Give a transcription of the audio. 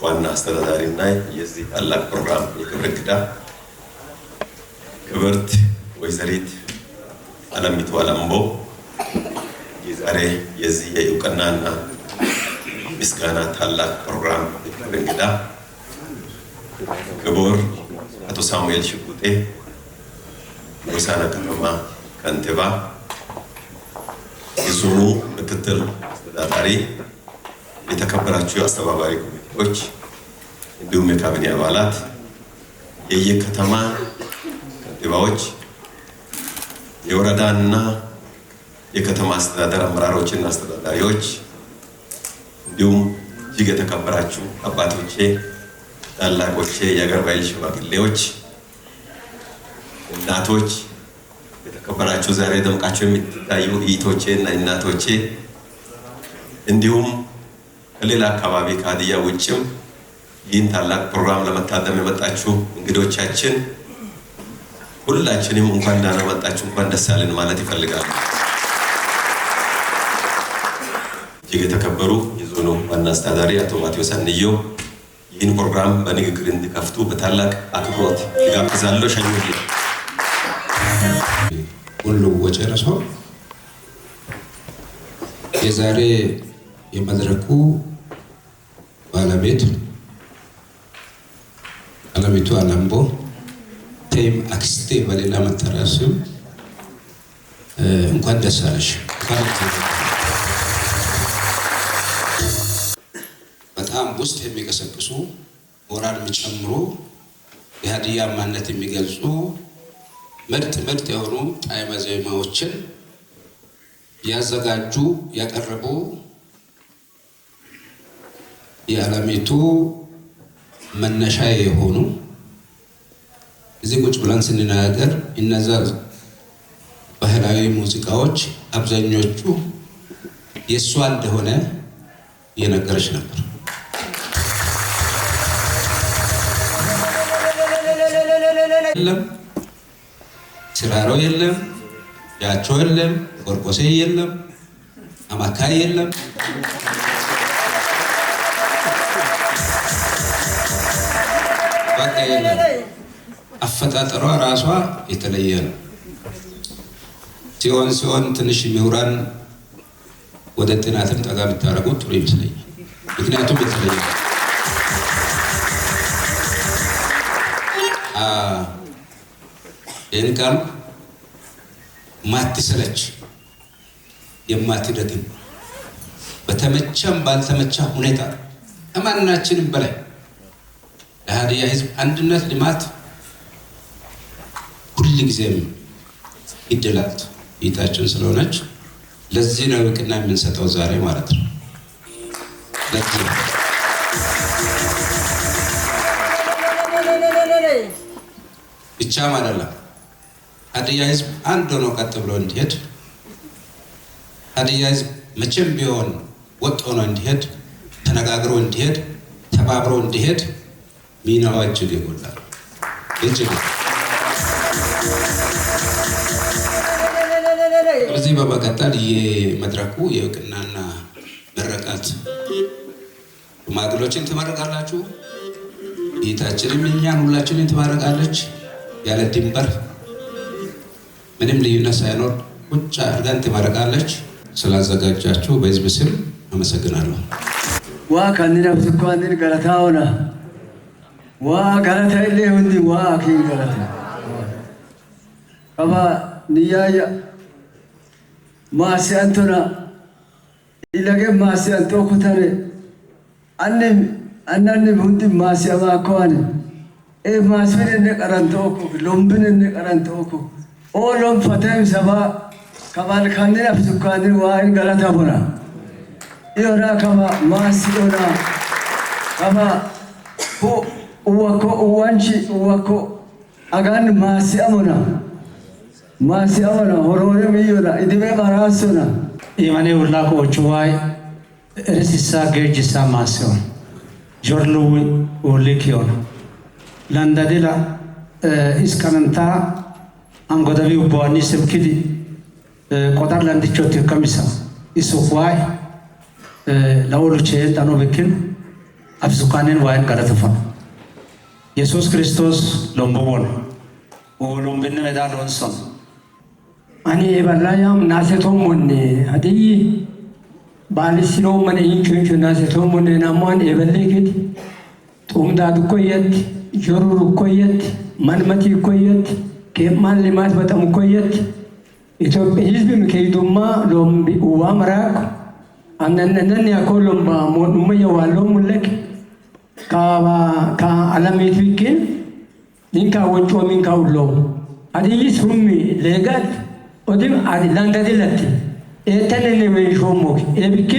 ዋና አስተዳዳሪና የዚህ ታላቅ ፕሮግራም የክብር እንግዳ ክብርት ወይዘሪት አለሚቱ አለምቦ የዛሬ የዚህ የእውቅናና ምስጋና ታላቅ ፕሮግራም የክብር እንግዳ ክቡር አቶ ሳሙኤል ሽጉጤ የሆሳዕና ከተማ ከንቲባ የዞኑ ምክትል አስተዳዳሪ የተከበራችሁ የአስተባባሪ ኮሚቴዎች እንዲሁም የካቢኔ አባላት የየከተማ ከንቲባዎች የወረዳና የከተማ አስተዳደር አመራሮችና አስተዳዳሪዎች እንዲሁም እጅግ የተከበራችሁ አባቶቼ ታላቆቼ የአገር ባህል ሽማግሌዎች እናቶች የተከበራችሁ ዛሬ ደምቃችሁ የምትታዩ እህቶቼና እናቶቼ እንዲሁም ከሌላ አካባቢ ከሀዲያ ውጭም ይህን ታላቅ ፕሮግራም ለመታደም የመጣችሁ እንግዶቻችን ሁላችንም እንኳን ደህና መጣችሁ እንኳን ደስ ያለን ማለት ይፈልጋሉ። እጅግ የተከበሩ የዞኑ ዋና አስተዳዳሪ አቶ ማቴዎስ አንዮ ይህን ፕሮግራም በንግግር እንዲከፍቱ በታላቅ አክብሮት ይጋብዛለሁ። ሸኙልኝ። ሁሉ ወጨረሶ የዛሬ የመድረኩ ባለቤት አለሚቱ አለምቦ ቴም አክስቴ በሌላ መጠሪያ ስም እንኳን ደስ አለሽ። በጣም ውስጥ የሚቀሰቅሱ ሞራል የሚጨምሩ የሀዲያ ማንነት የሚገልጹ ምርጥ የሆኑ ጣዕመ ዜማዎችን ያዘጋጁ ያቀረቡ የአለሚቱ መነሻ የሆኑ እዚህ ቁጭ ብለን ስንናገር እነዛ ባህላዊ ሙዚቃዎች አብዛኞቹ የሷ እንደሆነ እየነገረች ነበር። የለም ሲራሮ የለም፣ ያቾ የለም፣ ጎርጎሴ የለም፣ አማካይ የለም። በቃ የለም። አፈጣጠሯ ራሷ የተለየ ነው። ሲሆን ትንሽ ምሁራን ወደ ጥናትም ጠጋ ብታረጉ ጥሩ ይመስለኛል። ምክንያቱም የተለየ ይህን ቃል ማትሰለች የማትደግም በተመቸም ባልተመቻ ሁኔታ ከማናችንም በላይ ለሀዲያ ሕዝብ አንድነት ልማት ሁሉ ጊዜም ይደላት ይታችን ስለሆነች ለዚህ ነው እውቅና የምንሰጠው ዛሬ ማለት ነው። ለዚህ ብቻ ማለት ነው ሀዲያ ሕዝብ አንድ ሆኖ ቀጥ ብሎ እንዲሄድ ሀዲያ ሕዝብ መቼም ቢሆን ወጥ ሆኖ እንዲሄድ ተነጋግሮ እንዲሄድ ተባብሮ እንዲሄድ ሚናው እጅግ የጎላ እጅግ። በዚህ በመቀጠል የመድረኩ የእውቅናና ምረቃት ማግሎችን ትመረቃላችሁ። ይታችንም እኛን ሁላችንን ትመረቃለች ያለ ድንበር ምንም ልዩነት ሳይኖር ቁጭ አድርጋን ትመረቃለች። ስላዘጋጃችሁ በህዝብ ስም አመሰግናለሁ። ዋ ካንዲና ፍስኳንዲን ገለታውና ዋ ገለታ ኢሌ ሁንዲ ዋ ኪን ገለታ ከባ ንያያ ማሲ አንቶና ኢለገ ማሲ አንቶ ኩታኔ አናን ሁንዲ ማሲ አማኳን ማስፈን ነቀራንቶኩ ሎምብን ነቀራንቶኩ ኦሎም ፈተም ሰባ ከባል ካንዲና ፍስኳንዲን ዋን ገለታ ቦና ኢዮራ ከባ ማሲ ኦና ከባ uwako uwanchi uwako agan maasi amona horore miyona idime marasona imane urlako ochuwai resisa gerjisa masion jorlu ulikion landadila iskananta angodavi ubani sebkidi qotar landichoti kamisa isuwai lawlu che tano bekin absukanin waa'in galatafan Yesus Kristos lombowon olombinne medalon son ani eballayam nasetom monne adi balisino man inchu nasetom monne naman eballekit tumda dukoyet joruru koyet manmati koyet kemal limas batam koyet ኢትዮጵያ ህዝብ ከይዱማ ሎምቢ ወአምራክ አንነነን ያኮሎም ሞዱመ የዋሎም ሙለክ ከዓለሚቱ ይገኝ ሊንካ ወንጮ ሚንካ ውሎ አዲስ ሁሚ ለጋት ኦዲም አዲላንዳዲለት ኤተነነ ወይሾሞክ ኤብኬ